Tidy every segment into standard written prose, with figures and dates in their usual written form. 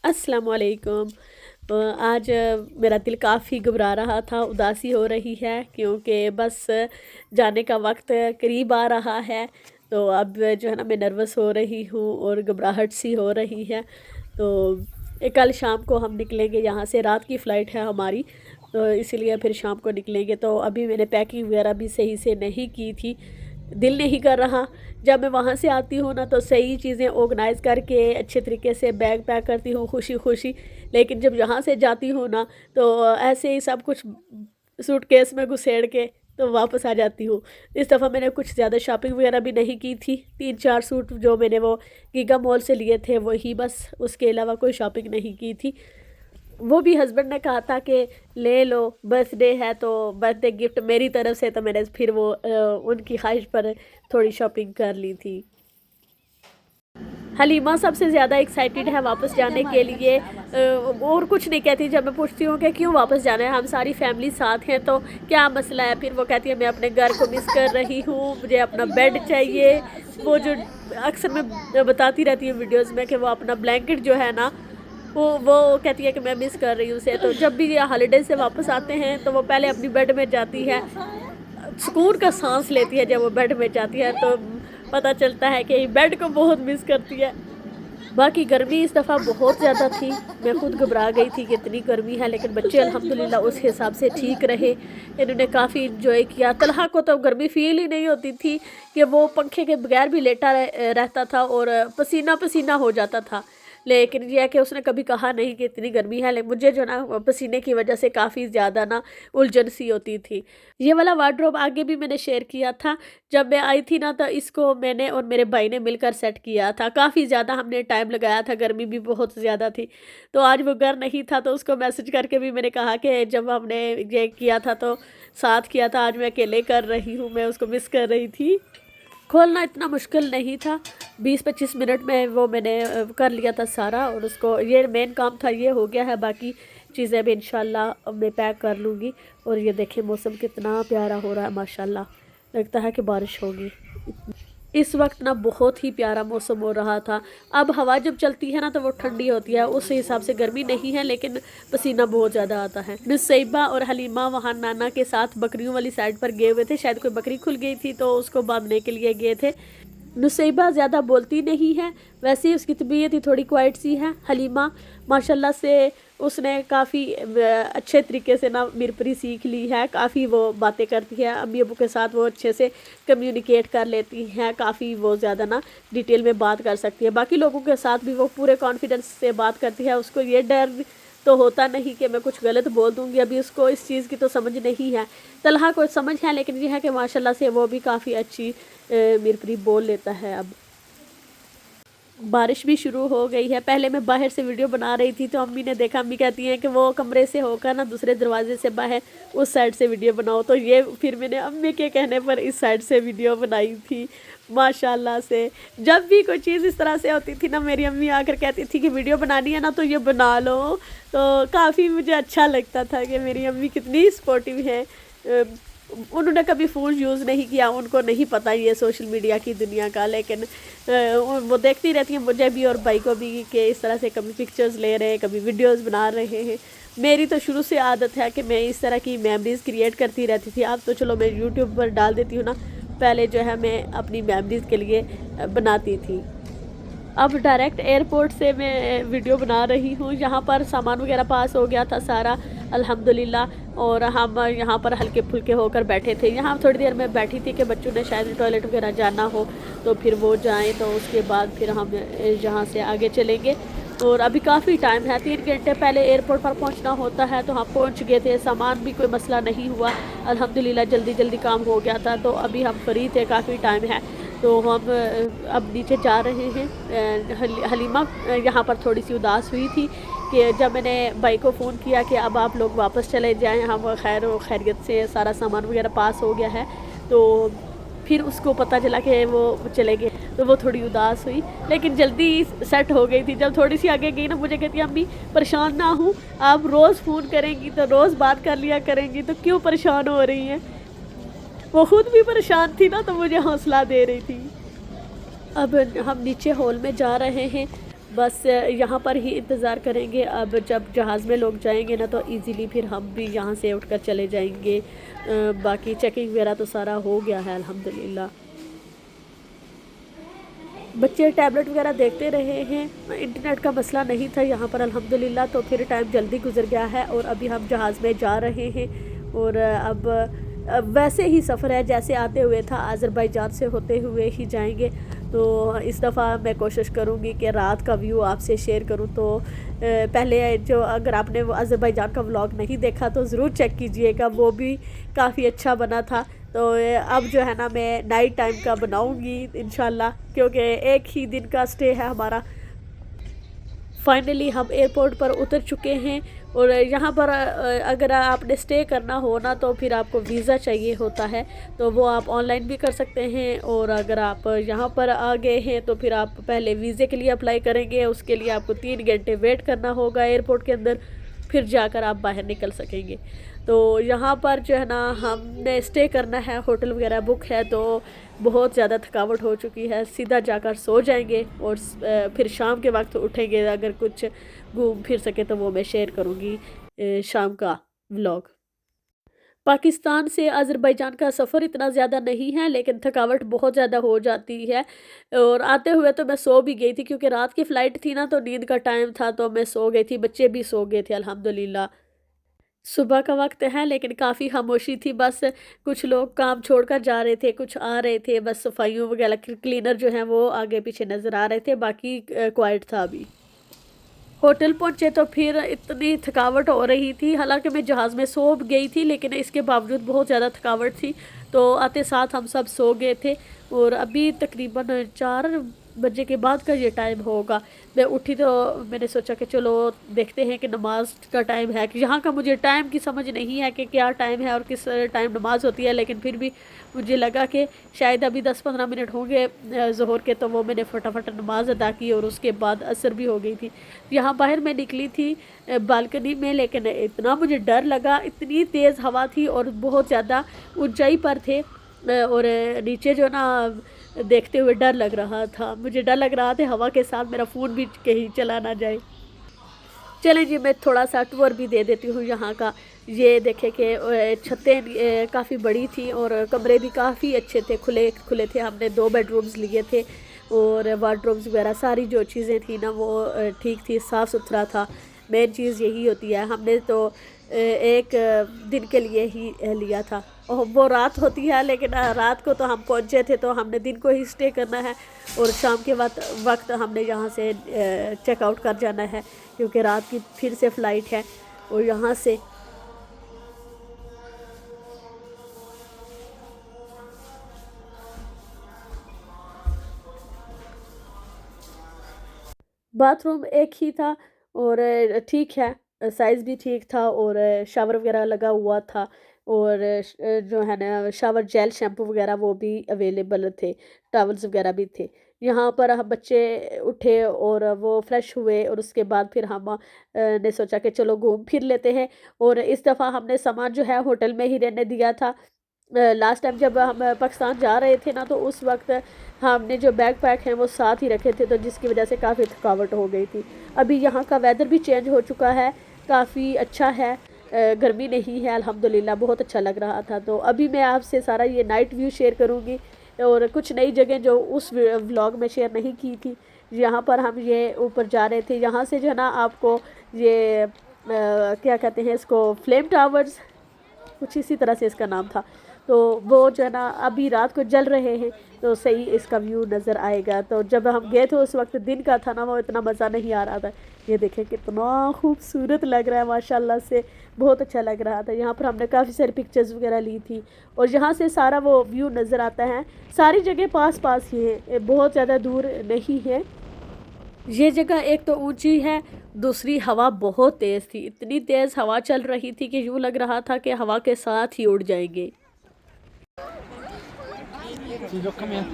अस्सलाम वालेकुम। आज मेरा दिल काफ़ी घबरा रहा था, उदासी हो रही है क्योंकि बस जाने का वक्त करीब आ रहा है। तो अब जो है ना मैं नर्वस हो रही हूँ और घबराहट सी हो रही है। तो कल शाम को हम निकलेंगे यहाँ से, रात की फ़्लाइट है हमारी, तो इसीलिए फिर शाम को निकलेंगे। तो अभी मैंने पैकिंग वगैरह भी सही से नहीं की थी, दिल नहीं कर रहा। जब मैं वहाँ से आती हूँ ना तो सही चीज़ें ऑर्गेनाइज़ करके अच्छे तरीके से बैग पैक करती हूँ खुशी-खुशी। लेकिन जब यहाँ से जाती हूँ ना तो ऐसे ही सब कुछ सूटकेस में घुसेड़ के तो वापस आ जाती हूँ। इस दफ़ा मैंने कुछ ज़्यादा शॉपिंग वगैरह भी नहीं की थी। 3-4 सूट जो मैंने वो गीगा मॉल से लिए थे वही बस, उसके अलावा कोई शॉपिंग नहीं की थी। वो भी हस्बैंड ने कहा था कि ले लो, बर्थडे है तो बर्थडे गिफ्ट मेरी तरफ से, तो मैंने फिर वो उनकी ख्वाहिश पर थोड़ी शॉपिंग कर ली थी। हलीमा सबसे ज़्यादा एक्साइटेड है वापस जाने के लिए, और कुछ नहीं कहती। जब मैं पूछती हूँ कि क्यों वापस जाना है, हम सारी फैमिली साथ हैं तो क्या मसला है, फिर वो कहती है मैं अपने घर को मिस कर रही हूँ, मुझे अपना बेड चाहिए। वो जो अक्सर मैं बताती रहती हूँ वीडियोज़ में कि वो अपना ब्लैंकेट जो है ना, वो कहती है कि मैं मिस कर रही हूँ उसे। तो जब भी ये हॉलीडे से वापस आते हैं तो वो पहले अपनी बेड में जाती है, सुकून का सांस लेती है। जब वो बेड में जाती है तो पता चलता है कि बेड को बहुत मिस करती है। बाकी गर्मी इस दफ़ा बहुत ज़्यादा थी, मैं खुद घबरा गई थी कि इतनी गर्मी है, लेकिन बच्चे अल्हम्दुलिल्लाह उस हिसाब से ठीक रहे। इन्होंने काफ़ी इंजॉय किया। तलहा को तो गर्मी फ़ील ही नहीं होती थी कि वो पंखे के बगैर भी लेटा रहता था और पसीना पसीना हो जाता था। लेकिन ये है कि उसने कभी कहा नहीं कि इतनी गर्मी है, लेकिन मुझे जो ना पसीने की वजह से काफ़ी ज़्यादा ना उलझन सी होती थी। ये वाला वार्डरोब आगे भी मैंने शेयर किया था। जब मैं आई थी ना तो इसको मैंने और मेरे भाई ने मिलकर सेट किया था। काफ़ी ज़्यादा हमने टाइम लगाया था, गर्मी भी बहुत ज़्यादा थी। तो आज वो घर नहीं था तो उसको मैसेज करके भी मैंने कहा कि जब हमने ये किया था तो साथ किया था, आज मैं अकेले कर रही हूँ, मैं उसको मिस कर रही थी। खोलना इतना मुश्किल नहीं था, 20-25 मिनट में वो मैंने कर लिया था सारा, और उसको ये मेन काम था, ये हो गया है। बाकी चीज़ें भी इंशाल्लाह मैं पैक कर लूँगी। और ये देखें मौसम कितना प्यारा हो रहा है माशाल्लाह, लगता है कि बारिश होगी। इस वक्त ना बहुत ही प्यारा मौसम हो रहा था। अब हवा जब चलती है ना तो वो ठंडी होती है, उस हिसाब से गर्मी नहीं है, लेकिन पसीना बहुत ज़्यादा आता है। मिस सईबा और हलीमा वहाँ नाना के साथ बकरियों वाली साइड पर गए हुए थे, शायद कोई बकरी खुल गई थी तो उसको बांधने के लिए गए थे। नुसैबा ज़्यादा बोलती नहीं है, वैसे ही उसकी तबीयत ही थोड़ी क्वाइट सी है। हलीमा माशाल्लाह से उसने काफ़ी अच्छे तरीके से ना मिरपरी सीख ली है, काफ़ी वो बातें करती है। अम्मी अबू के साथ वो अच्छे से कम्युनिकेट कर लेती हैं, काफ़ी वो ज़्यादा ना डिटेल में बात कर सकती है। बाकी लोगों के साथ भी वो पूरे कॉन्फिडेंस से बात करती है। उसको ये डर तो होता नहीं कि मैं कुछ गलत बोल दूंगी, अभी उसको इस चीज़ की तो समझ नहीं है। तलहा को समझ है, लेकिन ये है कि माशाल्लाह से वो भी काफ़ी अच्छी मिरपरी बोल लेता है। अब बारिश भी शुरू हो गई है। पहले मैं बाहर से वीडियो बना रही थी तो अम्मी ने देखा, अम्मी कहती हैं कि वो कमरे से होकर ना दूसरे दरवाजे से बाहर उस साइड से वीडियो बनाओ, तो ये फिर मैंने अम्मी के कहने पर इस साइड से वीडियो बनाई थी। माशाल्लाह से जब भी कोई चीज़ इस तरह से होती थी ना, मेरी अम्मी आकर कहती थी कि वीडियो बनानी है ना तो ये बना लो। तो काफ़ी मुझे अच्छा लगता था कि मेरी अम्मी कितनी सपोर्टिव है। उन्होंने कभी फ़ोन यूज़ नहीं किया, उनको नहीं पता ये सोशल मीडिया की दुनिया का, लेकिन वो देखती रहती हैं मुझे भी और भाई को भी कि इस तरह से कभी पिक्चर्स ले रहे हैं, कभी वीडियोस बना रहे हैं। मेरी तो शुरू से आदत है कि मैं इस तरह की मेमोरीज़ क्रिएट करती रहती थी। अब तो चलो मैं यूट्यूब पर डाल देती हूँ ना, पहले जो है मैं अपनी मेमोरीज़ के लिए बनाती थी। अब डायरेक्ट एयरपोर्ट से मैं वीडियो बना रही हूँ। यहाँ पर सामान वगैरह पास हो गया था सारा अल्हम्दुलिल्लाह, और हम यहाँ पर हल्के फुल्के होकर बैठे थे। यहाँ थोड़ी देर में बैठी थी कि बच्चों ने शायद टॉयलेट वगैरह जाना हो तो फिर वो जाएं, तो उसके बाद फिर हम यहाँ से आगे चलेंगे। और अभी काफ़ी टाइम है, 3 घंटे पहले एयरपोर्ट पर पहुँचना होता है, तो हम पहुँच गए थे। सामान भी कोई मसला नहीं हुआ, अल्हम्दुलिल्लाह जल्दी जल्दी काम हो गया था। तो अभी हम फ्री थे, काफ़ी टाइम है, तो हम अब नीचे जा रहे हैं। हलीमा यहाँ पर थोड़ी सी उदास हुई थी कि जब मैंने भाई को फ़ोन किया कि अब आप लोग वापस चले जाएं, हम खैरियत से सारा सामान वगैरह पास हो गया है, तो फिर उसको पता चला कि वो चले गए, तो वो थोड़ी उदास हुई, लेकिन जल्दी सेट हो गई थी। जब थोड़ी सी आगे गई ना, मुझे कहती है अम्मी परेशान ना हूँ, आप रोज़ फ़ोन करेंगी तो रोज़ बात कर लिया करेंगी, तो क्यों परेशान हो रही हैं। वो खुद भी परेशान थी ना, तो मुझे हौसला दे रही थी। अब हम नीचे हॉल में जा रहे हैं। बस यहाँ पर ही इंतज़ार करेंगे। अब जब जहाज़ में लोग जाएंगे ना तो इजीली फिर हम भी यहाँ से उठकर चले जाएंगे। बाकी चेकिंग वगैरह तो सारा हो गया है अल्हम्दुलिल्लाह। बच्चे टैबलेट वगैरह देखते रहे हैं। इंटरनेट का मसला नहीं था यहाँ पर अल्हम्दुलिल्लाह, तो फिर टाइम जल्दी गुजर गया है और अभी हम जहाज़ में जा रहे हैं। और अब वैसे ही सफ़र है जैसे आते हुए था, अज़रबैजान से होते हुए ही जाएंगे। तो इस दफ़ा मैं कोशिश करूँगी कि रात का व्यू आपसे शेयर करूँ। तो पहले जो अगर आपने वो अज़रबैजान का व्लॉग नहीं देखा तो ज़रूर चेक कीजिएगा, वो भी काफ़ी अच्छा बना था। तो अब जो है ना मैं नाइट टाइम का बनाऊँगी इंशाल्लाह, क्योंकि एक ही दिन का स्टे है हमारा। फाइनली हम एयरपोर्ट पर उतर चुके हैं। और यहाँ पर अगर आपने स्टे करना हो ना तो फिर आपको वीज़ा चाहिए होता है, तो वो आप ऑनलाइन भी कर सकते हैं। और अगर आप यहाँ पर आ गए हैं तो फिर आप पहले वीज़े के लिए अप्लाई करेंगे, उसके लिए आपको 3 घंटे वेट करना होगा एयरपोर्ट के अंदर, फिर जाकर आप बाहर निकल सकेंगे। तो यहाँ पर जो है ना हमने स्टे करना है, होटल वगैरह बुक है, तो बहुत ज़्यादा थकावट हो चुकी है, सीधा जाकर सो जाएंगे और फिर शाम के वक्त उठेंगे। अगर कुछ घूम फिर सके तो वो मैं शेयर करूँगी शाम का व्लॉग। पाकिस्तान से अज़रबैजान का सफ़र इतना ज़्यादा नहीं है, लेकिन थकावट बहुत ज़्यादा हो जाती है। और आते हुए तो मैं सो भी गई थी, क्योंकि रात की फ़्लाइट थी ना तो नींद का टाइम था, तो मैं सो गई थी, बच्चे भी सो गए थे अल्हम्दुलिल्लाह। सुबह का वक्त है लेकिन काफ़ी खामोशी थी, बस कुछ लोग काम छोड़कर जा रहे थे, कुछ आ रहे थे, बस सफाइयों वगैरह क्लीनर जो हैं वो आगे पीछे नज़र आ रहे थे, बाकी क्वाइट था अभी। होटल पहुंचे तो फिर इतनी थकावट हो रही थी, हालांकि मैं जहाज़ में सो गई थी लेकिन इसके बावजूद बहुत ज़्यादा थकावट थी, तो आते साथ हम सब सो गए थे। और अभी तकरीबन 4 बजे के बाद का ये टाइम होगा। मैं उठी तो मैंने सोचा कि चलो देखते हैं कि नमाज का टाइम है, कि यहाँ का मुझे टाइम की समझ नहीं है कि क्या टाइम है और किस टाइम नमाज होती है, लेकिन फिर भी मुझे लगा कि शायद अभी 10-15 मिनट होंगे ज़ोहर के, तो वो मैंने फटाफट नमाज अदा की और उसके बाद असर भी हो गई थी। यहाँ बाहर मैं निकली थी बालकनी में, लेकिन इतना मुझे डर लगा, इतनी तेज़ हवा थी और बहुत ज़्यादा ऊंचाई पर थे। और नीचे जो ना देखते हुए डर लग रहा था, मुझे डर लग रहा था हवा के साथ मेरा फ़ोन भी कहीं चला ना जाए। चलें जी, मैं थोड़ा सा टूर भी दे देती हूँ यहाँ का। ये देखें कि छतें काफ़ी बड़ी थी और कमरे भी काफ़ी अच्छे थे, खुले खुले थे। हमने 2 बेडरूम्स लिए थे और वार्डरोब्स वगैरह सारी जो चीज़ें थी ना वो ठीक थी, साफ़ सुथरा था। मेन चीज़ यही होती है। हमने तो एक दिन के लिए ही लिया था और वो रात होती है, लेकिन रात को तो हम पहुँचे थे, तो हमने दिन को ही स्टे करना है और शाम के वक्त हमने यहाँ से चेकआउट कर जाना है, क्योंकि रात की फिर से फ़्लाइट है। और यहाँ से बाथरूम एक ही था और ठीक है, साइज़ भी ठीक था और शावर वगैरह लगा हुआ था। और जो है ना शावर जेल शैम्पू वगैरह वो भी अवेलेबल थे, टॉवल्स वगैरह भी थे। यहाँ पर हम बच्चे उठे और वो फ्रेश हुए और उसके बाद फिर हम ने सोचा कि चलो घूम फिर लेते हैं। और इस दफ़ा हमने सामान जो है होटल में ही रहने दिया था। लास्ट टाइम जब हम पाकिस्तान जा रहे थे ना तो उस वक्त हमने जो बैग पैक हैं वो साथ ही रखे थे, तो जिसकी वजह से काफ़ी थकावट हो गई थी। अभी यहाँ का वेदर भी चेंज हो चुका है, काफ़ी अच्छा है, गर्मी नहीं है अल्हम्दुलिल्लाह, बहुत अच्छा लग रहा था। तो अभी मैं आपसे सारा ये नाइट व्यू शेयर करूँगी और कुछ नई जगह जो उस व्लॉग में शेयर नहीं की थी। यहाँ पर हम ये ऊपर जा रहे थे, यहाँ से जो है ना आपको ये क्या कहते हैं इसको, फ्लेम टावर्स, कुछ इसी तरह से इसका नाम था। तो वो जो है ना अभी रात को जल रहे हैं, तो सही इसका व्यू नज़र आएगा। तो जब हम गए थे उस वक्त दिन का था ना, वो इतना मज़ा नहीं आ रहा था। ये देखें कितना खूबसूरत लग रहा है, माशाल्लाह से बहुत अच्छा लग रहा था। यहाँ पर हमने काफ़ी सारी पिक्चर्स वगैरह ली थी और यहाँ से सारा वो व्यू नज़र आता है। सारी जगह पास पास ही है, बहुत ज़्यादा दूर नहीं है। ये जगह एक तो ऊंची है, दूसरी हवा बहुत तेज़ थी, इतनी तेज़ हवा चल रही थी कि यूँ लग रहा था कि हवा के साथ ही उड़ जाएंगे। See, look, come here.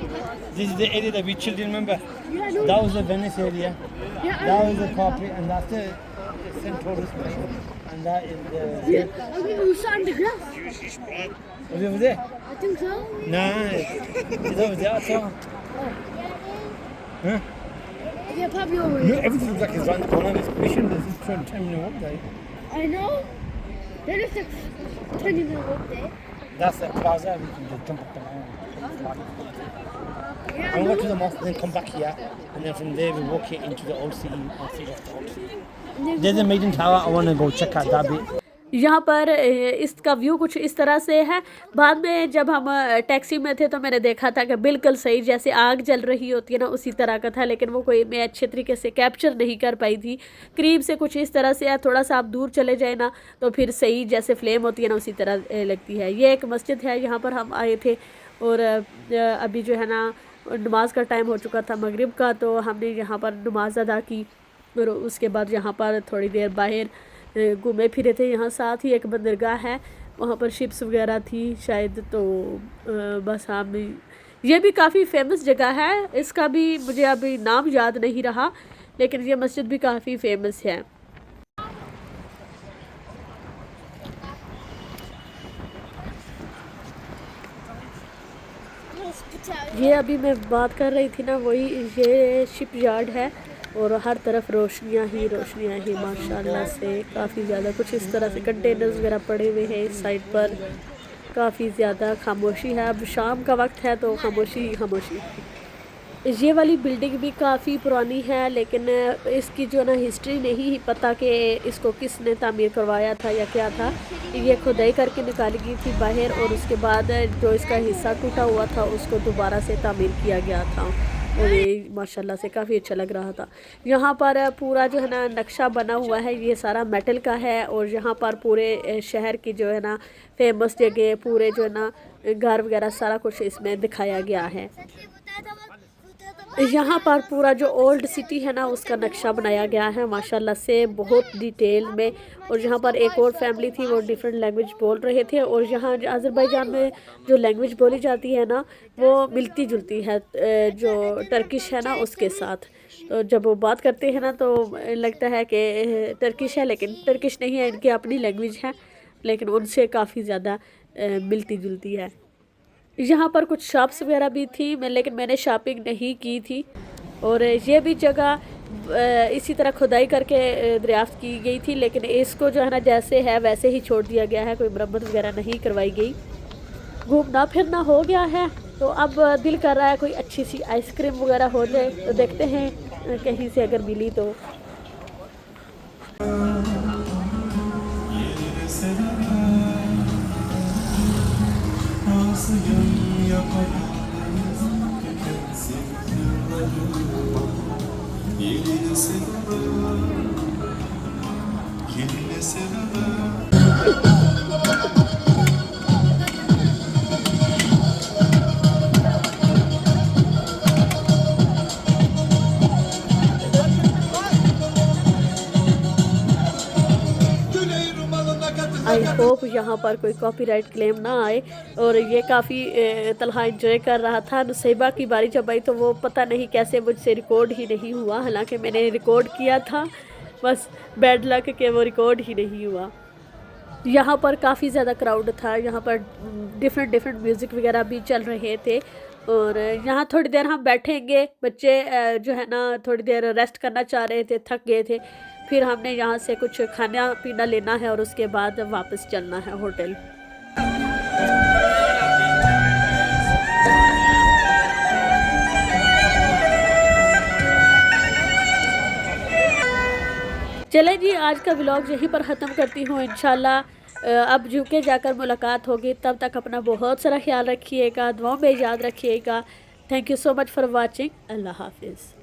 This is the area that we chilled in, remember? Yeah, I know. That was the Venice area. Yeah, that was the Capri, and that's the St. Tourist place. And that is the... Yeah, I mean, we sat in the grass. Was it over there? I think so. Nah, it's over there, I saw. Huh? Yeah, probably over You, here. everything looks like it's around the corner. It's mission. This is 10-minute walk there. I know. Then it's like 20-minute walk there. That's the plaza. We can just jump up the line. Yeah, I And know. go to the mosque, then come back here, and then from there we walk it into the old city and see of the old city. There's a Maiden Tower. I want to go check out that bit. यहाँ पर इसका view कुछ इस तरह से है। बाद में जब हम टैक्सी में थे तो मैंने देखा था कि बिल्कुल सही जैसे आग जल रही होती है ना उसी तरह का था, लेकिन वो कोई मैं अच्छे तरीके से कैप्चर नहीं कर पाई थी। करीब से कुछ इस तरह से है, थोड़ा सा आप दूर चले जाए ना तो फिर सही जैसे फ्लेम होती है ना उसी तरह लगती है। ये एक मस्जिद है, यहाँ पर हम आए थे और अभी जो है ना नमाज का टाइम हो चुका था मगरिब का, तो हमने यहाँ पर नमाज अदा की और उसके बाद यहाँ पर थोड़ी देर बाहर घूमे फिरे थे। यहाँ साथ ही एक बंदरगाह है, वहाँ पर शिप्स वगैरह थी शायद, तो बस हम ये भी काफ़ी फेमस जगह है। इसका भी मुझे अभी नाम याद नहीं रहा, लेकिन ये मस्जिद भी काफ़ी फेमस है। ये अभी मैं बात कर रही थी ना, वही ये शिप यार्ड है और हर तरफ रोशनियाँ ही माशाल्लाह से काफ़ी ज़्यादा कुछ इस तरह से कंटेनर्स वगैरह पड़े हुए हैं। इस साइड पर काफ़ी ज़्यादा खामोशी है, अब शाम का वक्त है तो खामोशी ही खामोशी। ये वाली बिल्डिंग भी काफ़ी पुरानी है, लेकिन इसकी जो ना हिस्ट्री नहीं पता कि इसको किसने तामीर करवाया था या क्या था। ये खुदाई करके निकाली गई थी बाहर और उसके बाद जो इसका हिस्सा टूटा हुआ था उसको दोबारा से तामीर किया गया था और ये माशाल्लाह से काफ़ी अच्छा लग रहा था। यहाँ पर पूरा जो है ना नक्शा बना हुआ है, ये सारा मेटल का है और यहाँ पर पूरे शहर की जो है ना फेमस जगह, पूरे जो है ना घर वगैरह सारा कुछ इसमें दिखाया गया है। यहाँ पर पूरा जो ओल्ड सिटी है ना उसका नक्शा बनाया गया है माशाल्लाह से बहुत डिटेल में। और यहाँ पर एक और फैमिली थी, वो डिफरेंट लैंग्वेज बोल रहे थे और यहाँ अज़रबैजान में जो लैंग्वेज बोली जाती है ना वो मिलती जुलती है जो टर्किश है ना उसके साथ। तो जब वो बात करते हैं ना तो लगता है कि टर्किश है, लेकिन टर्किश नहीं है, इनकी अपनी लैंग्वेज है, लेकिन उनसे काफ़ी ज़्यादा मिलती जुलती है। यहाँ पर कुछ शॉप्स वगैरह भी थी लेकिन मैंने शॉपिंग नहीं की थी। और ये भी जगह इसी तरह खुदाई करके दरियाफ्त की गई थी, लेकिन इसको जो है ना जैसे है वैसे ही छोड़ दिया गया है, कोई मरम्मत वगैरह नहीं करवाई गई। घूमना फिरना हो गया है तो अब दिल कर रहा है कोई अच्छी सी आइसक्रीम वगैरह हो जाए, तो देखते हैं कहीं से अगर मिली तो। आई होप यहाँ पर कोई कॉपीराइट क्लेम ना आए। और ये काफ़ी तलहा इंजॉय कर रहा था। नुसैबा की बारी जब आई तो वो पता नहीं कैसे मुझसे रिकॉर्ड ही नहीं हुआ, हालांकि मैंने रिकॉर्ड किया था, बस बैड लक के वो रिकॉर्ड ही नहीं हुआ। यहाँ पर काफ़ी ज़्यादा क्राउड था, यहाँ पर डिफरेंट म्यूज़िक वगैरह भी चल रहे थे। और यहाँ थोड़ी देर हम बैठेंगे, बच्चे जो है ना थोड़ी देर रेस्ट करना चाह रहे थे, थक गए थे। फिर हमने यहाँ से कुछ खाना पीना लेना है और उसके बाद वापस चलना है होटल। चलें जी, आज का व्लॉग यहीं पर ख़त्म करती हूँ। इंशाल्लाह अब यूके जाकर मुलाकात होगी, तब तक अपना बहुत सारा ख्याल रखिएगा, दुआओं में याद रखिएगा। Thank you so much for watching. Allah हाफिज़।